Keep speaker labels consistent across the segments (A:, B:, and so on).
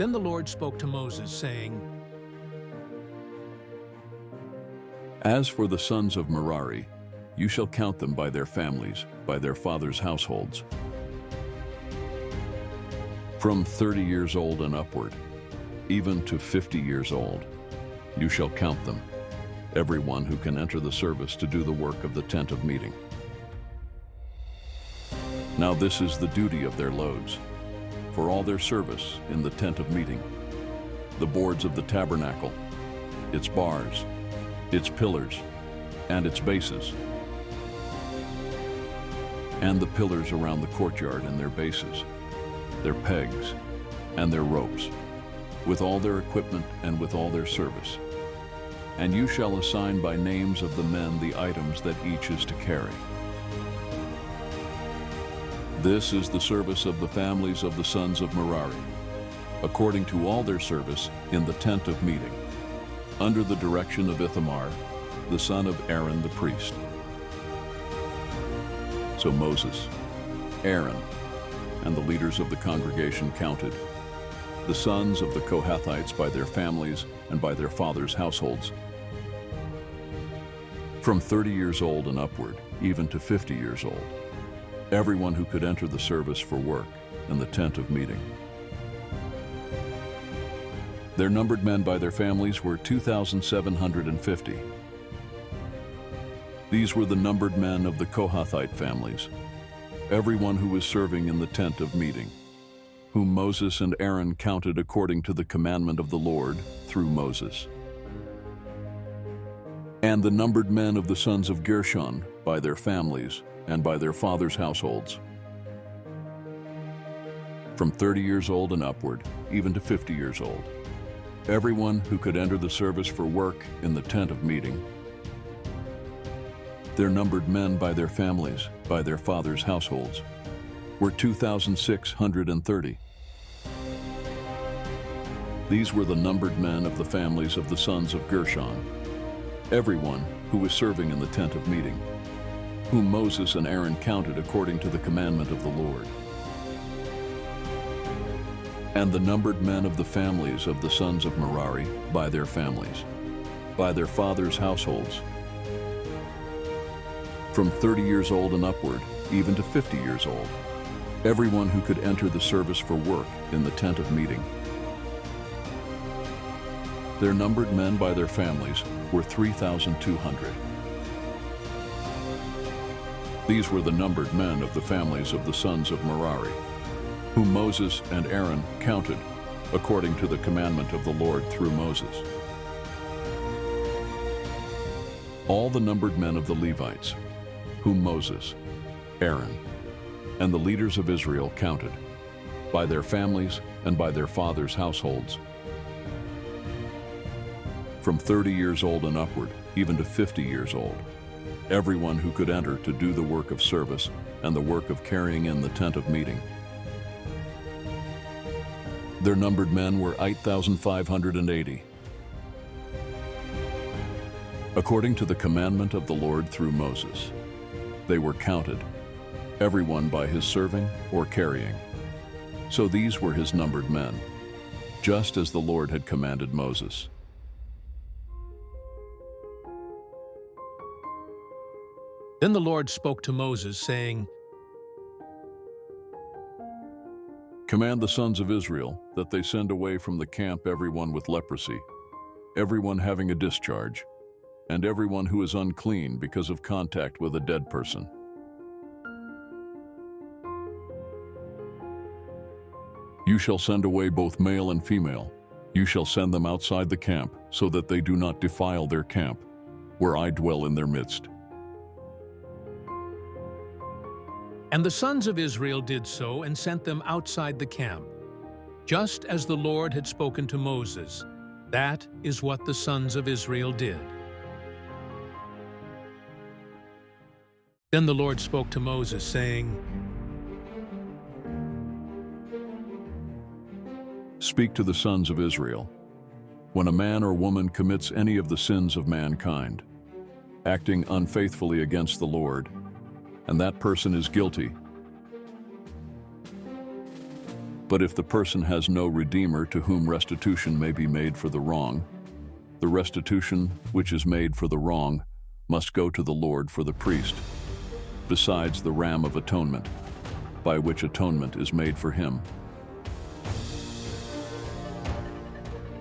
A: Then the Lord spoke to Moses, saying,
B: As for the sons of Merari, you shall count them by their families, by their fathers' households. From 30 years old and upward, even to 50 years old, you shall count them, everyone who can enter the service to do the work of the tent of meeting. Now this is the duty of their loads, for all their service in the tent of meeting: the boards of the tabernacle, its bars, its pillars, and its bases, and the pillars around the courtyard and their bases, their pegs, and their ropes, with all their equipment and with all their service. And you shall assign by names of the men the items that each is to carry. This is the service of the families of the sons of Merari, according to all their service in the tent of meeting, under the direction of Ithamar, the son of Aaron the priest. So Moses, Aaron, and the leaders of the congregation counted the sons of the Kohathites by their families and by their fathers' households, from 30 years old and upward, even to 50 years old, everyone who could enter the service for work in the tent of meeting. Their numbered men by their families were 2,750. These were the numbered men of the Kohathite families, everyone who was serving in the tent of meeting, whom Moses and Aaron counted according to the commandment of the Lord through Moses. And the numbered men of the sons of Gershon by their families and by their fathers' households, from 30 years old and upward, even to 50 years old, everyone who could enter the service for work in the tent of meeting. Their numbered men by their families, by their fathers' households, were 2,630. These were the numbered men of the families of the sons of Gershon, everyone who was serving in the tent of meeting, whom Moses and Aaron counted according to the commandment of the Lord. And the numbered men of the families of the sons of Merari by their families, by their fathers' households, from 30 years old and upward, even to 50 years old, everyone who could enter the service for work in the tent of meeting. Their numbered men by their families were 3,200. These were the numbered men of the families of the sons of Merari, whom Moses and Aaron counted according to the commandment of the Lord through Moses. All the numbered men of the Levites, whom Moses, Aaron, and the leaders of Israel counted, by their families and by their fathers' households, from 30 years old and upward, even to 50 years old, everyone who could enter to do the work of service and the work of carrying in the tent of meeting. Their numbered men were 8,580. According to the commandment of the Lord through Moses, they were counted, everyone by his serving or carrying. So these were his numbered men, just as the Lord had commanded Moses.
A: Then the Lord spoke to Moses, saying,
B: Command the sons of Israel that they send away from the camp everyone with leprosy, everyone having a discharge, and everyone who is unclean because of contact with a dead person. You shall send away both male and female. You shall send them outside the camp, so that they do not defile their camp, where I dwell in their midst.
A: And the sons of Israel did so and sent them outside the camp, just as the Lord had spoken to Moses. That is what the sons of Israel did. Then the Lord spoke to Moses, saying,
B: Speak to the sons of Israel. When a man or woman commits any of the sins of mankind, acting unfaithfully against the Lord, and that person is guilty, But if the person has no redeemer to whom restitution may be made for the wrong, the restitution which is made for the wrong must go to the Lord for the priest, besides the ram of atonement, by which atonement is made for him.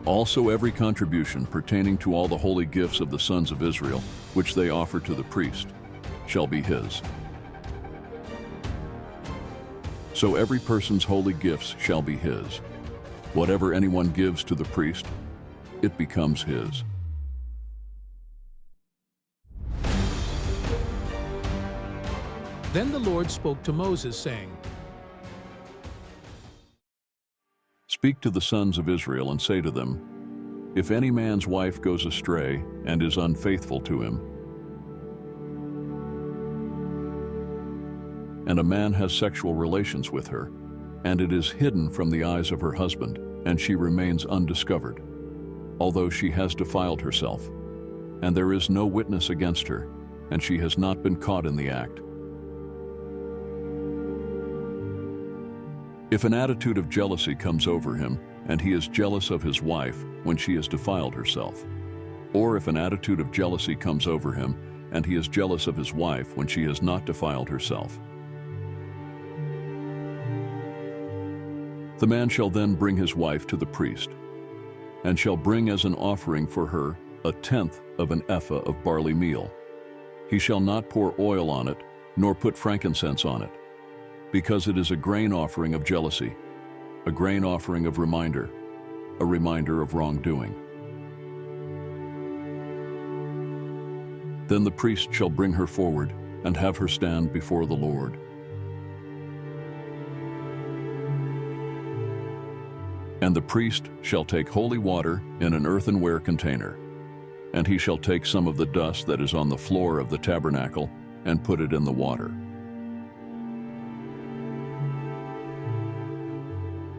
B: Also every contribution pertaining to all the holy gifts of the sons of Israel, which they offer to the priest, shall be his. So every person's holy gifts shall be his. Whatever anyone gives to the priest, it becomes his.
A: Then the Lord spoke to Moses, saying,
B: Speak to the sons of Israel and say to them, if any man's wife goes astray and is unfaithful to him, and a man has sexual relations with her, and it is hidden from the eyes of her husband, and she remains undiscovered, although she has defiled herself, and there is no witness against her, and she has not been caught in the act. If an attitude of jealousy comes over him, and he is jealous of his wife when she has defiled herself, or if an attitude of jealousy comes over him, and he is jealous of his wife when she has not defiled herself, the man shall then bring his wife to the priest, and shall bring as an offering for her 1/10 of an ephah of barley meal. He shall not pour oil on it, nor put frankincense on it, because it is a grain offering of jealousy, a grain offering of reminder, a reminder of wrongdoing. Then the priest shall bring her forward and have her stand before the Lord. And the priest shall take holy water in an earthenware container, and he shall take some of the dust that is on the floor of the tabernacle and put it in the water.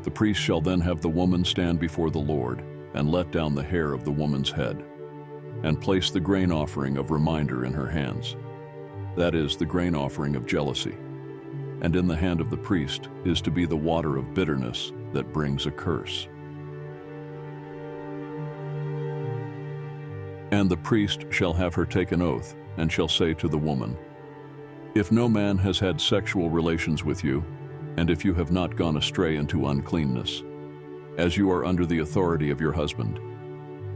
B: The priest shall then have the woman stand before the Lord and let down the hair of the woman's head, and place the grain offering of reminder in her hands, that is, the grain offering of jealousy. And in the hand of the priest is to be the water of bitterness that brings a curse. And the priest shall have her take an oath, and shall say to the woman, if no man has had sexual relations with you, and if you have not gone astray into uncleanness, as you are under the authority of your husband,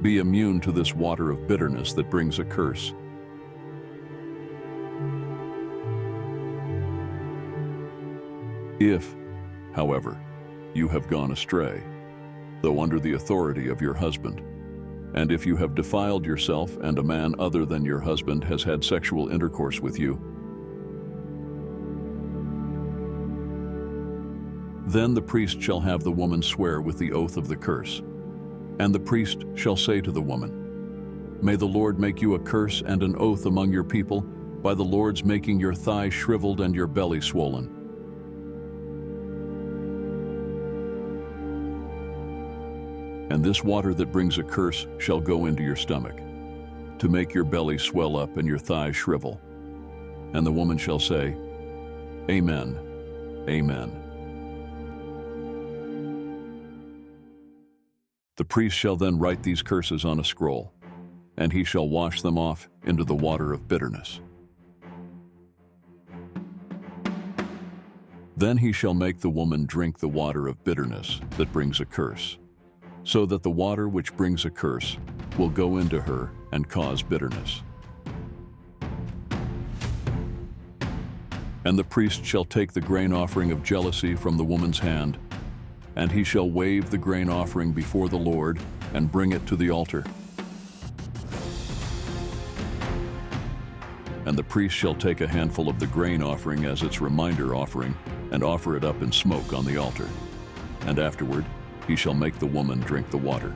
B: be immune to this water of bitterness that brings a curse. If, however, you have gone astray, though under the authority of your husband, and if you have defiled yourself and a man other than your husband has had sexual intercourse with you, then the priest shall have the woman swear with the oath of the curse. And the priest shall say to the woman, may the Lord make you a curse and an oath among your people, by the Lord's making your thigh shriveled and your belly swollen. And this water that brings a curse shall go into your stomach, to make your belly swell up and your thighs shrivel. And the woman shall say, Amen, Amen. The priest shall then write these curses on a scroll, and he shall wash them off into the water of bitterness. Then he shall make the woman drink the water of bitterness that brings a curse, so that the water which brings a curse will go into her and cause bitterness. And the priest shall take the grain offering of jealousy from the woman's hand, and he shall wave the grain offering before the Lord and bring it to the altar. And the priest shall take a handful of the grain offering as its reminder offering and offer it up in smoke on the altar. And afterward, he shall make the woman drink the water.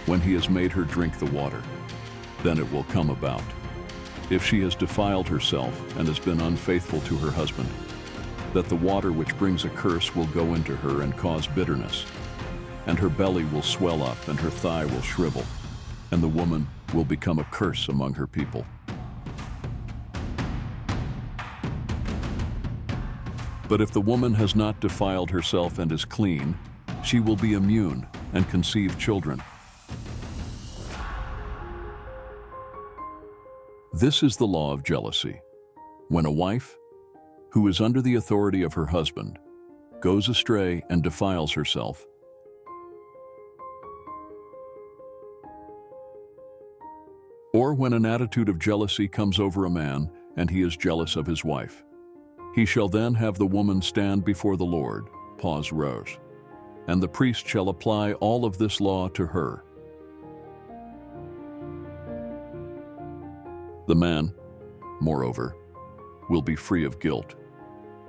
B: When he has made her drink the water, then it will come about, if she has defiled herself and has been unfaithful to her husband, that the water which brings a curse will go into her and cause bitterness, and her belly will swell up and her thigh will shrivel, and the woman will become a curse among her people. But if the woman has not defiled herself and is clean, she will be immune and conceive children. This is the law of jealousy. When a wife, who is under the authority of her husband, goes astray and defiles herself, or when an attitude of jealousy comes over a man and he is jealous of his wife, he shall then have the woman stand before the Lord, Rose, and the priest shall apply all of this law to her. The man, moreover, will be free of guilt,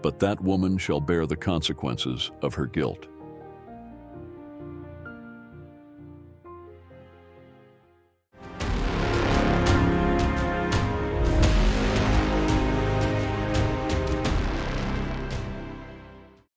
B: but that woman shall bear the consequences of her guilt.